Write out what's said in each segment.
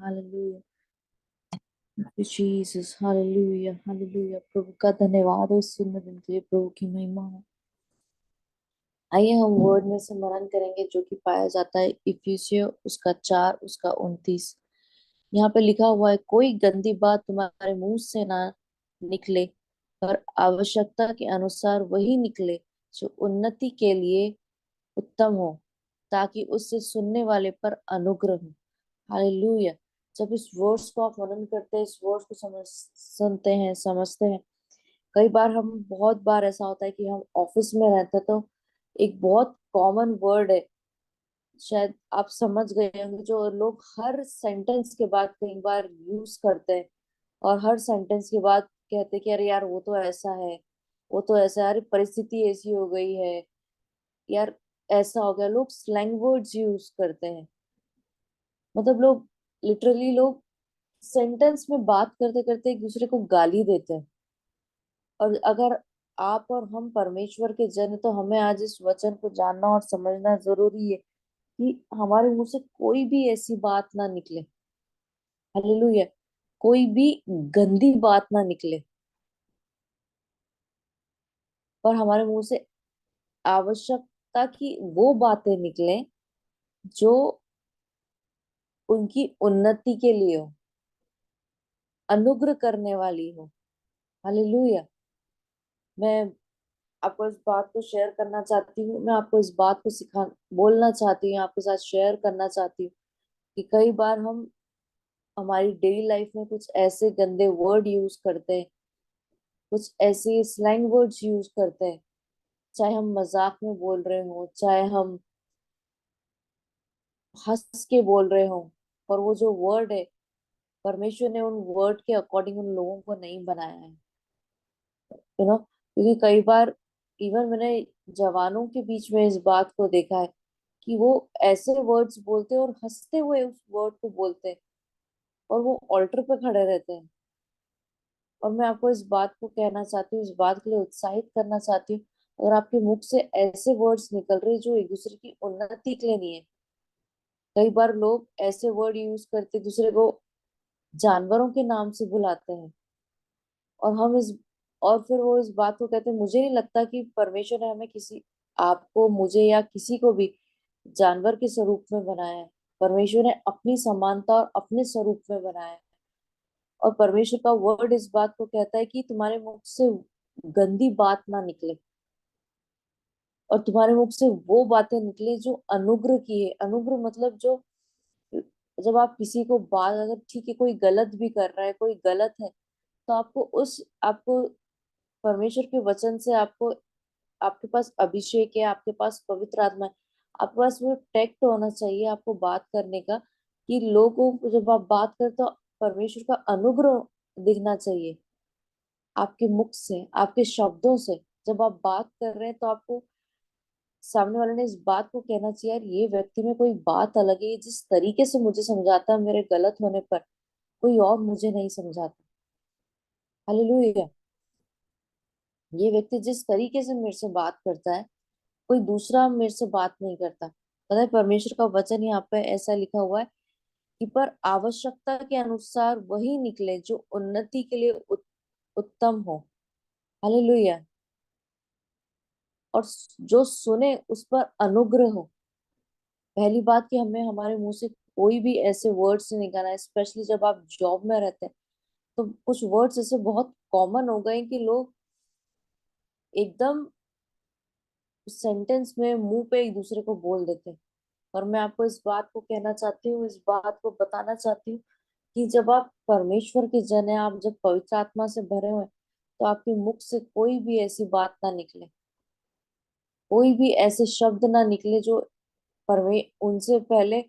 Hallelujah. Jesus, hallelujah hallelujah. प्रभु का धन्यवाद हो इस सुंदर दिन के लिए, प्रभु की महिमा हो। आइए हम वर्ड में से मनन करेंगे जो कि पाया जाता है इफिसियों उसका 4 उसका 29। यहाँ पे लिखा हुआ है, कोई गंदी बात तुम्हारे मुंह से ना निकले, पर आवश्यकता के अनुसार वही निकले जो उन्नति के लिए उत्तम हो, ताकि उससे सुनने वाले पर अनुग्रह हो। हालेलुया। जब इस वर्ड्स को आप मनन करते हैं, इस वर्ड्स को सुनते हैं, समझते हैं, कई बार हम बहुत बार ऐसा होता है कि हम ऑफिस में रहते हैं, तो एक बहुत कॉमन वर्ड है, शायद आप समझ गए होंगे, जो लोग हर सेंटेंस के बाद कई बार यूज करते हैं, और हर सेंटेंस के बाद कहते हैं कि अरे यार वो तो ऐसा है, वो तो ऐसा है, अरे परिस्थिति ऐसी हो गई है, यार ऐसा हो गया। लोग स्लैंग वर्ड्स यूज करते हैं। मतलब लोग, लिटरली लोग सेंटेंस में बात करते करते एक दूसरे को गाली देते हैं। और अगर आप और हम परमेश्वर के जन हैं, तो हमें आज इस वचन को जानना और समझना जरूरी है कि हमारे मुंह से कोई भी ऐसी बात ना निकले। हालेलुया। कोई भी गंदी बात ना निकले, पर हमारे मुंह से आवश्यकता की वो बातें निकले जो उनकी उन्नति के लिए हो, अनुग्रह करने वाली हो। हालेलुया। मैं आपको इस बात को शेयर करना चाहती हूँ, मैं आपको इस बात को सिखा बोलना चाहती हूँ, आपके साथ शेयर करना चाहती हूँ कि कई बार हम हमारी डेली लाइफ में कुछ ऐसे गंदे वर्ड यूज करते हैं, कुछ ऐसे स्लैंग वर्ड्स यूज करते हैं, चाहे हम मजाक में बोल रहे हो, चाहे हम हंस के बोल रहे हो, पर वो जो वर्ड है, परमेश्वर ने उन वर्ड के अकॉर्डिंग उन लोगों को नहीं बनाया है। क्योंकि कई बार इवन मैंने जवानों के बीच में इस बात को देखा है कि वो ऐसे वर्ड्स बोलते हैं और हंसते हुए उस वर्ड को बोलते हैं, और वो ऑल्टर पे खड़े रहते हैं। और मैं आपको इस बात को कहना चाहती हूँ, इस बात के लिए उत्साहित करना चाहती हूँ, अगर आपके मुख से ऐसे वर्ड्स निकल रहे हैं जो एक दूसरे की उन्नति के लिए नहीं है। कई बार लोग ऐसे वर्ड यूज करते दूसरे को जानवरों के नाम से बुलाते हैं, और हम इस और फिर वो इस बात को कहते हैं, मुझे नहीं लगता कि परमेश्वर ने हमें किसी, आपको, मुझे या किसी को भी जानवर के स्वरूप में बनाया है। परमेश्वर ने अपनी समानता और अपने स्वरूप में बनाया है। और परमेश्वर का वर्ड इस बात को कहता है कि तुम्हारे मुख से गंदी बात ना निकले, और तुम्हारे मुख से वो बातें निकले जो अनुग्रह की है। अनुग्रह मतलब जो, जब आप किसी को बात, अगर ठीक है कोई गलत भी कर रहा है, कोई गलत है, तो आपको परमेश्वर के वचन से, आपको, आपके पास अभिषेक है, आपके पास पवित्र आत्मा है, आपके पास वो टैक्ट होना चाहिए आपको बात करने का, कि लोगों को जब आप बात करते हो, परमेश्वर का अनुग्रह दिखना चाहिए आपके मुख से, आपके शब्दों से। जब आप बात कर रहे हैं, तो आपको सामने वाले ने इस बात को कहना चाहिए, यार ये व्यक्ति में कोई बात अलग है, ये जिस तरीके से मुझे समझाता है मेरे गलत होने पर, कोई और मुझे नहीं समझाता। हालेलुया। ये व्यक्ति जिस तरीके से मेरे से बात करता है, कोई दूसरा मेरे से बात नहीं करता। पता है, परमेश्वर का वचन यहाँ पे ऐसा लिखा हुआ है कि पर आवश्यकता के अनुसार वही निकले जो उन्नति के लिए उत्तम हो। हालेलुया। और जो सुने उस पर अनुग्रह हो। पहली बात कि हमें हमारे मुंह से कोई भी ऐसे वर्ड्स नहीं निकालना है, स्पेशली जब आप जॉब में रहते हैं, तो कुछ वर्ड्स ऐसे बहुत कॉमन हो गए कि लोग एकदम सेंटेंस में मुंह पे एक दूसरे को बोल देते हैं। और मैं आपको इस बात को कहना चाहती हूँ, इस बात को बताना चाहती हूँ कि जब आप परमेश्वर के जन हैं, आप जब पवित्र आत्मा से भरे हुए हैं, तो आपके मुख से कोई भी ऐसी बात ना निकले, कोई भी ऐसे शब्द ना निकले जो उनसे पहले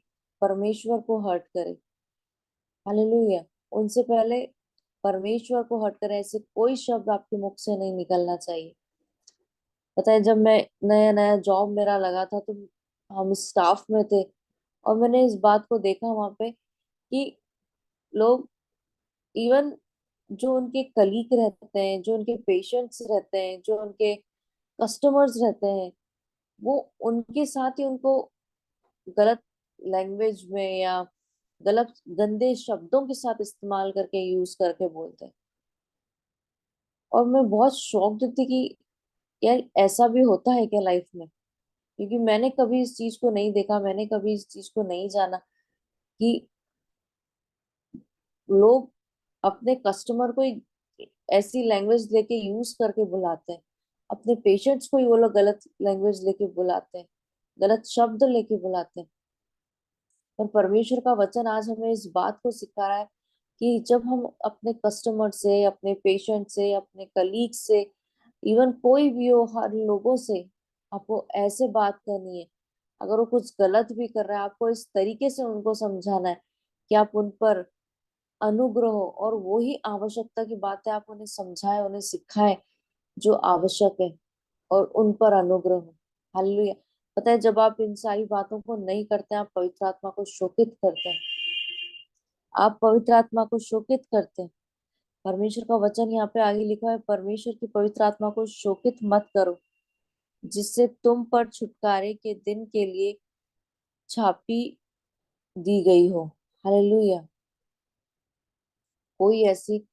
परमेश्वर को हर्ट करे। हालेलुया। उनसे पहले परमेश्वर को हर्ट करे, ऐसे कोई शब्द आपके मुख से नहीं निकलना चाहिए। पता है, जब मैं नया नया जॉब मेरा लगा था, तो हम स्टाफ में थे, और मैंने इस बात को देखा वहां पे कि लोग, इवन जो उनके कलीग रहते हैं, जो उनके पेशेंट्स रहते हैं, जो उनके कस्टमर्स रहते हैं, वो उनके साथ ही उनको गलत लैंग्वेज में या गलत गंदे शब्दों के साथ इस्तेमाल करके यूज करके बोलते हैं। और मैं बहुत शॉक्ड थी कि यार ऐसा भी होता है क्या लाइफ में, क्योंकि मैंने कभी इस चीज को नहीं देखा, मैंने कभी इस चीज को नहीं जाना कि लोग अपने कस्टमर को ऐसी लैंग्वेज लेके यूज करके बुलाते हैं। अपने पेशेंट्स को ही वो लोग गलत लैंग्वेज लेके बुलाते हैं, गलत शब्द लेके बुलाते हैं। पर परमेश्वर का वचन आज हमें इस बात को सिखा रहा है कि जब हम अपने कस्टमर से, अपने पेशेंट से, अपने कलीग से, इवन कोई भी हो, हर लोगों से आपको ऐसे बात करनी है। अगर वो कुछ गलत भी कर रहा है, आपको इस तरीके से उनको समझाना है कि आप उन पर अनुग्रह हो, और वो ही आवश्यकता की बातें आप उन्हें समझाए, उन्हें सिखाए जो आवश्यक है, और उन पर अनुग्रह हो। हालेलुया। पता है, जब आप इन सारी बातों को नहीं करते हैं, आप पवित्र आत्मा को शोकित करते हैं। आप पवित्र आत्मा को शोकित करते हैं। परमेश्वर का वचन यहाँ पे आगे लिखा है, परमेश्वर की पवित्र आत्मा को शोकित मत करो, जिससे तुम पर छुटकारे के दिन के लिए छापी दी गई हो। हालेलुया। कोई ऐसी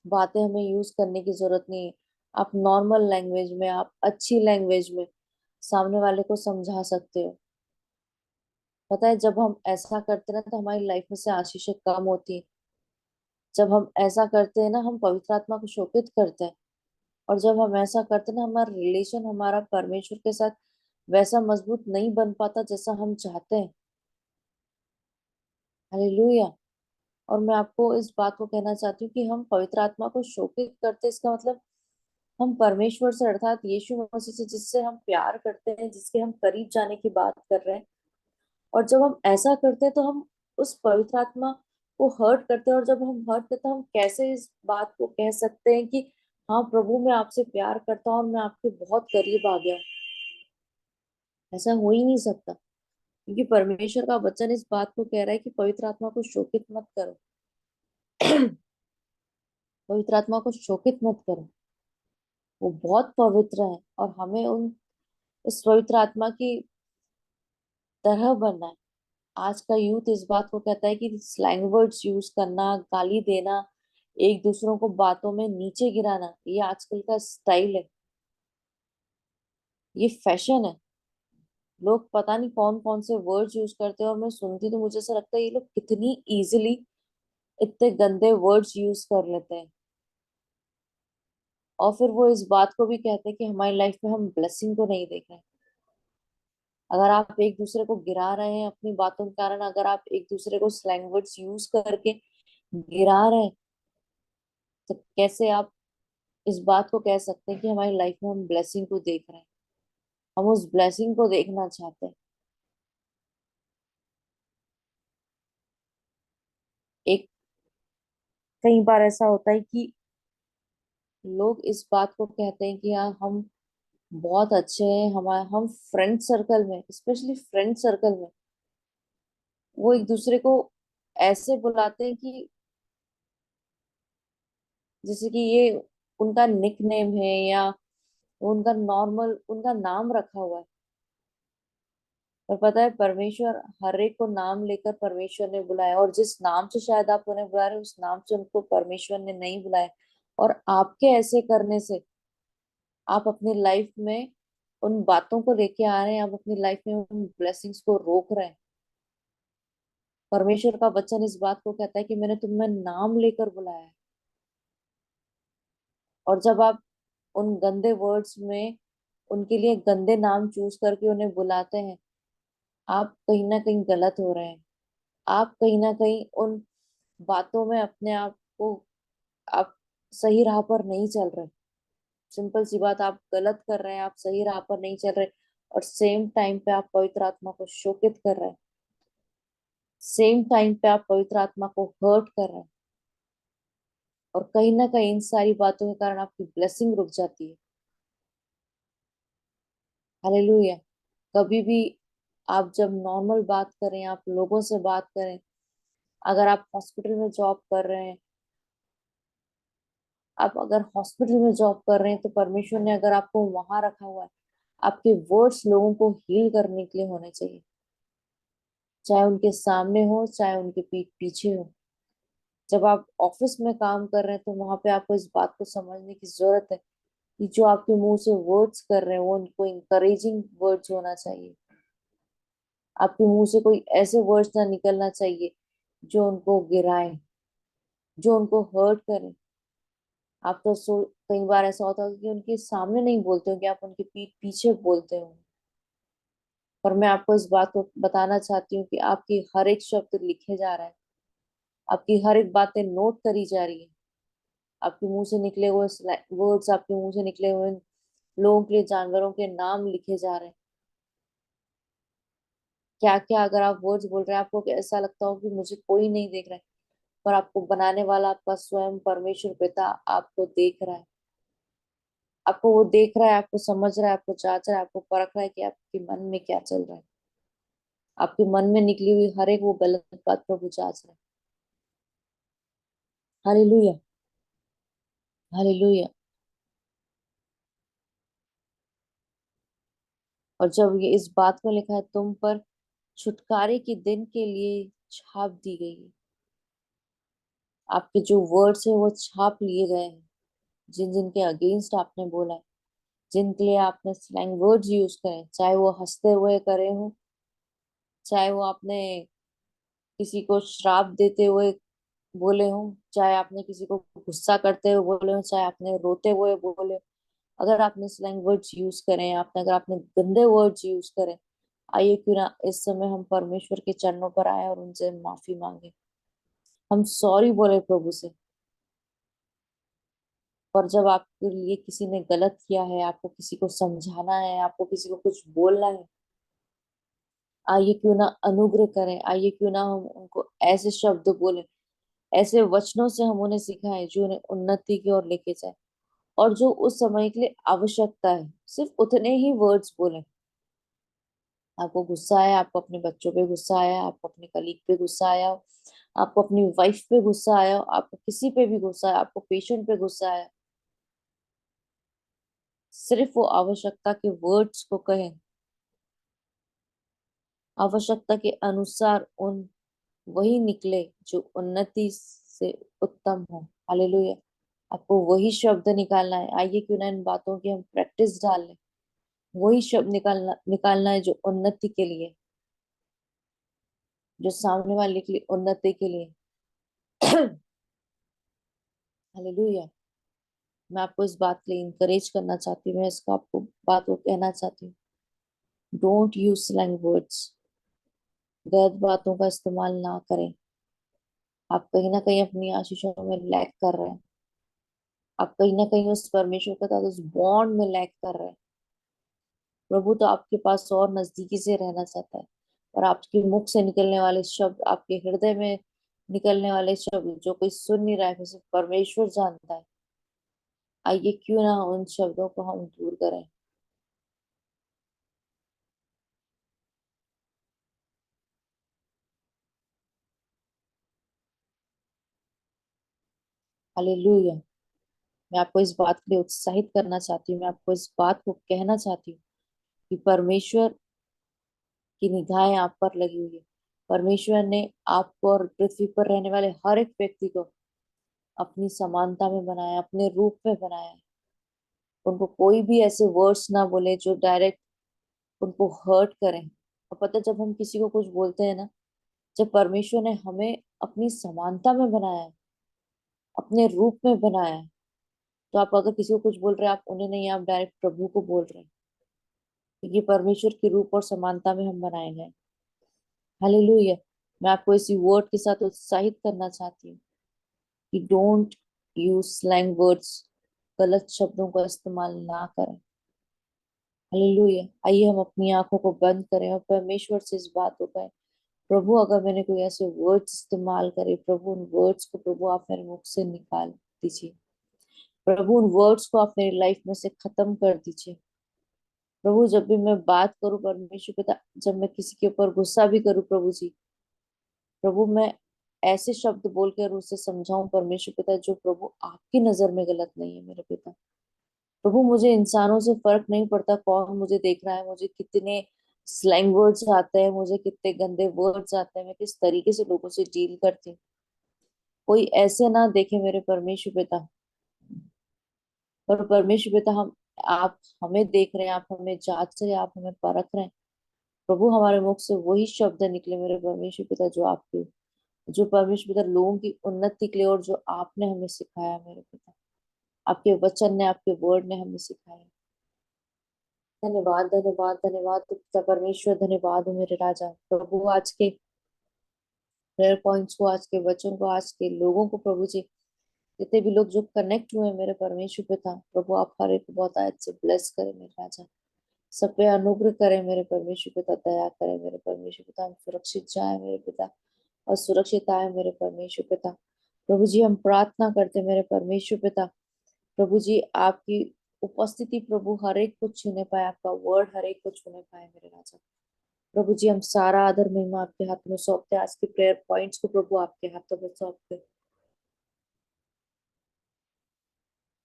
बातें हमें यूज करने की जरूरत नहीं है। आप नॉर्मल लैंग्वेज में, आप अच्छी लैंग्वेज में सामने वाले को समझा सकते हो। पता है, जब हम ऐसा करते हैं ना, तो हमारी लाइफ में से आशीषें कम होती है। जब हम ऐसा करते हैं ना, हम पवित्र आत्मा को शोकित करते हैं। और जब हम ऐसा करते हैं ना, हमारा रिलेशन हमारा परमेश्वर के साथ वैसा मजबूत नहीं बन पाता जैसा हम चाहते हैं। हालेलुया। और मैं आपको इस बात को कहना चाहती हूँ कि हम पवित्र आत्मा को शोकित करते हैं, इसका मतलब हम परमेश्वर से, अर्थात यीशु मसीह से, जिससे हम प्यार करते हैं, जिसके हम करीब जाने की बात कर रहे हैं। और जब हम ऐसा करते हैं तो हम उस पवित्र आत्मा को हर्ट करते हैं। और जब हम हर्ट करते हैं, हम कैसे इस बात को कह सकते हैं कि हाँ प्रभु, मैं आपसे प्यार करता हूँ और मैं आपके बहुत करीब आ गया हूँ। ऐसा हो ही नहीं सकता, क्योंकि परमेश्वर का वचन इस बात को कह रहा है कि पवित्र आत्मा को शोकित मत करो। पवित्र आत्मा को शोकित मत करो। वो बहुत पवित्र है, और हमें उन इस पवित्र आत्मा की तरह बनना है। आज का यूथ इस बात को कहता है कि स्लैंग वर्ड्स यूज करना, गाली देना, एक दूसरों को बातों में नीचे गिराना, ये आजकल का स्टाइल है, ये फैशन है। लोग पता नहीं कौन कौन से वर्ड्स यूज करते हैं, और मैं सुनती तो मुझे ऐसा लगता है ये लोग कितनी इजीली इतने गंदे वर्ड्स यूज कर लेते हैं। और फिर वो इस बात को भी कहते हैं कि हमारी लाइफ में हम ब्लेसिंग को नहीं देख रहे हैं। अगर आप एक दूसरे को गिरा रहे हैं अपनी बातों के कारण, अगर आप एक दूसरे को स्लैंग वर्ड्स यूज करके गिरा रहे हैं, तो कैसे आप इस बात को कह सकते हैं कि हमारी लाइफ में हम ब्लेसिंग को देख रहे हैं, हम उस ब्लेसिंग को देखना चाहते हैं। एक कई बार ऐसा होता है कि लोग इस बात को कहते हैं कि हाँ हम बहुत अच्छे हैं, हमारे हम फ्रेंड सर्कल में, स्पेशली फ्रेंड सर्कल में, वो एक दूसरे को ऐसे बुलाते हैं कि जैसे कि ये उनका निक नेम है, या उनका नॉर्मल उनका नाम रखा हुआ है। और पता है, परमेश्वर हर एक को नाम लेकर परमेश्वर ने बुलाया, और जिस नाम से शायद आप उन्हें बुला रहे हो, उस नाम से उनको परमेश्वर ने नहीं बुलाया। और आपके ऐसे करने से आप अपनी लाइफ में उन बातों को लेके आ रहे हैं, आप अपनी लाइफ में उन ब्लेसिंग्स को रोक रहे हैं। परमेश्वर का वचन इस बात को कहता है कि मैंने तुम्हें नाम लेकर बुलाया है। और जब आप उन गंदे वर्ड्स में उनके लिए गंदे नाम चूज करके उन्हें बुलाते हैं, आप कहीं ना कहीं गलत हो रहे हैं। आप कहीं ना कहीं उन बातों में अपने आप को, आप सही राह पर नहीं चल रहे। सिंपल सी बात, आप गलत कर रहे हैं, आप सही राह पर नहीं चल रहे। और सेम टाइम पे आप पवित्र आत्मा को शोकित कर रहे हैं। सेम टाइम पे आप पवित्र आत्मा को हर्ट कर रहे हैं। और कहीं ना कहीं इन सारी बातों के कारण आपकी ब्लेसिंग रुक जाती है। हालेलुया। कभी भी आप जब नॉर्मल बात करें, आप लोगों से बात करें, अगर आप हॉस्पिटल में जॉब कर रहे हैं, आप अगर हॉस्पिटल में जॉब कर रहे हैं, तो परमेश्वर ने अगर आपको वहां रखा हुआ है, आपके वर्ड्स लोगों को हील करने के लिए होने चाहिए। चाहे उनके सामने हो चाहे उनके पीठ पीछे हो। जब आप ऑफिस में काम कर रहे हैं तो वहां पे आपको इस बात को समझने की जरूरत है कि जो आपके मुंह से वर्ड्स कर रहे हैं वो उनको इंकरेजिंग वर्ड्स होना चाहिए। आपके मुंह से कोई ऐसे वर्ड्स ना निकलना चाहिए जो उनको गिराए, जो उनको हर्ट करे। आप तो कई बार ऐसा होता है कि उनके सामने नहीं बोलते हो, कि आप उनके पीठ पीछे बोलते हो। पर मैं आपको इस बात को बताना चाहती हूँ कि आपकी हर एक शब्द लिखे जा रहा है, आपकी हर एक बातें नोट करी जा रही है। आपके मुंह से निकले हुए वर्ड्स, आपके मुंह से निकले हुए लोगों के लिए जानवरों के नाम लिखे जा रहे हैं। क्या क्या अगर आप वर्ड्स बोल रहे हैं, आपको ऐसा लगता हो कि मुझे कोई नहीं देख रहा है, पर आपको बनाने वाला आपका स्वयं परमेश्वर पिता आपको देख रहा है। आपको वो देख रहा है, आपको समझ रहा है, आपको जांच रहा है, आपको परख रहा है कि आपके मन में क्या चल रहा है। आपके मन में निकली हुई हर एक वो गलत बात प्रभु जांच रहा है। Hallelujah, hallelujah. और जब ये इस बात में लिखा है, तुम पर छुटकारे के दिन के लिए छाप दी गई है। आपके जो वर्ड्स है वो छाप लिए गए हैं। जिन जिन के अगेंस्ट आपने बोला है, जिनके लिए आपने स्लैंग वर्ड्स यूज करे, चाहे वो हंसते हुए करे हो, चाहे वो आपने किसी को श्राप देते हुए बोले हो, चाहे आपने किसी को गुस्सा करते हुए बोले हो, चाहे आपने रोते हुए बोले हो। अगर आपने स्लैंग वर्ड्स यूज करें, आपने अगर आपने गंदे वर्ड्स यूज करें, आइए क्यों ना इस समय हम परमेश्वर के चरणों पर आए और उनसे माफी मांगे। हम सॉरी बोले प्रभु से। और जब आपके लिए किसी ने गलत किया है, आपको किसी को समझाना है, आपको किसी को कुछ बोलना है, आइए क्यों ना अनुग्रह करें, आइए क्यों ना हम उनको ऐसे शब्द बोले, ऐसे वचनों से हम उन्हें सिखाएं जो उन्हें उन्नति की ओर लेके जाए। और जो उस समय के लिए आवश्यकता है, सिर्फ उतने ही वर्ड्स बोले। आपको गुस्सा आया, आपको अपने बच्चों पे गुस्सा आया, आपको अपने कलीग पे गुस्सा आया, आपको अपनी वाइफ पे गुस्सा आया, आपको किसी पे भी गुस्सा आया, आपको पेशेंट पे गुस्सा आया, सिर्फ वो आवश्यकता के वर्ड्स को कहें, आवश्यकता के अनुसार उन वही निकले जो उन्नति से उत्तम हो। हालेलुया। आपको वही शब्द निकालना है। आइए क्यों ना इन बातों की हम प्रैक्टिस डाल लें। वही शब्द निकालना निकालना है जो उन्नति के लिए, जो सामने वाले के लिए उन्नति के लिए। हालेलुया। मैं आपको इस बात के लिए इंकरेज करना चाहती हूँ, मैं इसको आपको बात को कहना चाहती हूँ। Don't use slang words. गलत बातों का इस्तेमाल ना करें। आप कहीं ना कहीं अपनी आशीषों में लैग कर रहे हैं। आप कहीं ना कहीं उस परमेश्वर के साथ उस बॉन्ड में लैग कर रहे हैं। प्रभु तो आपके पास और नजदीकी से रहना चाहता है। और आपके मुख से निकलने वाले शब्द, आपके हृदय में निकलने वाले शब्द जो कोई सुन नहीं रहा है, सिर्फ परमेश्वर जानता है। आइए क्यों ना उन शब्दों को हम दूर करें। हालेलुया। मैं आपको इस बात के लिए उत्साहित करना चाहती हूँ, मैं आपको इस बात को कहना चाहती हूँ कि परमेश्वर की निगाहें आप पर लगी हुई है। परमेश्वर ने आपको और पृथ्वी पर रहने वाले हर एक व्यक्ति को अपनी समानता में बनाया, अपने रूप में बनाया है। उनको कोई भी ऐसे वर्ड्स ना बोले जो डायरेक्ट उनको हर्ट करें। और पता है, जब हम किसी को कुछ बोलते हैं ना, जब परमेश्वर ने हमें अपनी समानता में बनाया है, अपने रूप में बनाया है, तो आप अगर किसी को कुछ बोल रहे हैं, आप उन्हें नहीं, आप डायरेक्ट प्रभु को बोल रहे हैं। क्योंकि परमेश्वर के रूप और समानता में हम बनाए गए। हालेलुया। मैं आपको इसी वर्ड के साथ उत्साहित करना चाहती हूँ कि डोंट यूज स्लैंग वर्ड्स। गलत शब्दों का इस्तेमाल ना करें। हालेलुया। आइए हम अपनी आंखों को बंद करें और परमेश्वर से इस बात को कहें, प्रभु अगर मैंने कोई ऐसे वर्ड्स इस्तेमाल करे, प्रभु उन वर्ड्स को प्रभु आप मेरे मुख से निकाल दीजिए। प्रभु उन वर्ड्स को आप मेरी लाइफ में से खत्म कर दीजिए। प्रभु जब भी मैं बात करूं परमेश्वर पिता, जब मैं किसी के ऊपर गुस्सा भी करूं प्रभु जी, प्रभु मैं ऐसे शब्द बोलकर उसे समझाऊं परमेश्वर पिता जो प्रभु आपकी नजर में गलत नहीं है मेरे पिता। प्रभु मुझे इंसानों से फर्क नहीं पड़ता कौन मुझे देख रहा है, मुझे कितने स्लैंग वर्ड्स आते हैं मुझे, कितने गंदे वर्ड्स आते हैं, मैं किस तरीके से लोगों से डील करती हूँ। कोई ऐसे ना देखे मेरे परमेश्वर पिता। पर परमेश्वर पिता, हम आप हमें देख रहे हैं, आप हमें जांच रहे हैं, आप हमें परख रहे हैं। प्रभु, हमारे मुख से वही शब्द निकले मेरे परमेश्वर पिता, जो परमेश्वर पिता लोगों की उन्नति के लिए, और जो आपने हमें सिखाया मेरे पिता। आपके वचन ने, आपके वर्ड ने हमें सिखाया। धन्यवाद, धन्यवाद, धन्यवाद पिता परमेश्वर, धन्यवाद हो मेरे राजा। प्रभु, आज के प्रेयर पॉइंट्स को, आज के वचन को, आज के लोगों को प्रभु जी, जितने भी लोग जो कनेक्ट हुए हैं मेरे परमेश्वर पिता, प्रभु आप हर एक को बहुत आज से ब्लेस करें मेरे राजा। सब पे अनुग्रह करें मेरे परमेश्वर पिता, दया करें मेरे परमेश्वर पिता, हम सुरक्षित जाए मेरे पिता, और सुरक्षित आए मेरे परमेश्वर पिता। प्रभु जी, हम प्रार्थना करते हैं मेरे परमेश्वर पिता, प्रभु जी आपकी उपस्थिति प्रभु हर एक को छूने पाए, आपका वर्ड हर एक को छूने पाए मेरे राजा। प्रभु जी, हम सारा आदर महिमा आपके हाथ में सौंपते हैं, आज के प्रेयर पॉइंट्स को प्रभु आपके हाथों में सौंपते हैं।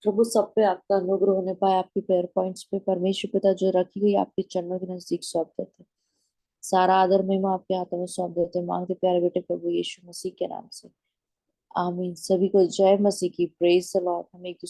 प्रभु, सब पे आपका अनुग्रह होने पाए, आपकी प्रेयर पॉइंट्स पे परमेश्वर पिता जो रखी गई आपके चरणों के नजदीक सौंप देते हैं। सारा आदर महिमा आपके हाथों में सौंप देते हैं, मांगते प्यारे बेटे प्रभु यीशु मसीह के नाम से, आमीन। सभी को जय मसीह की, प्रेज द लॉर्ड। हम एक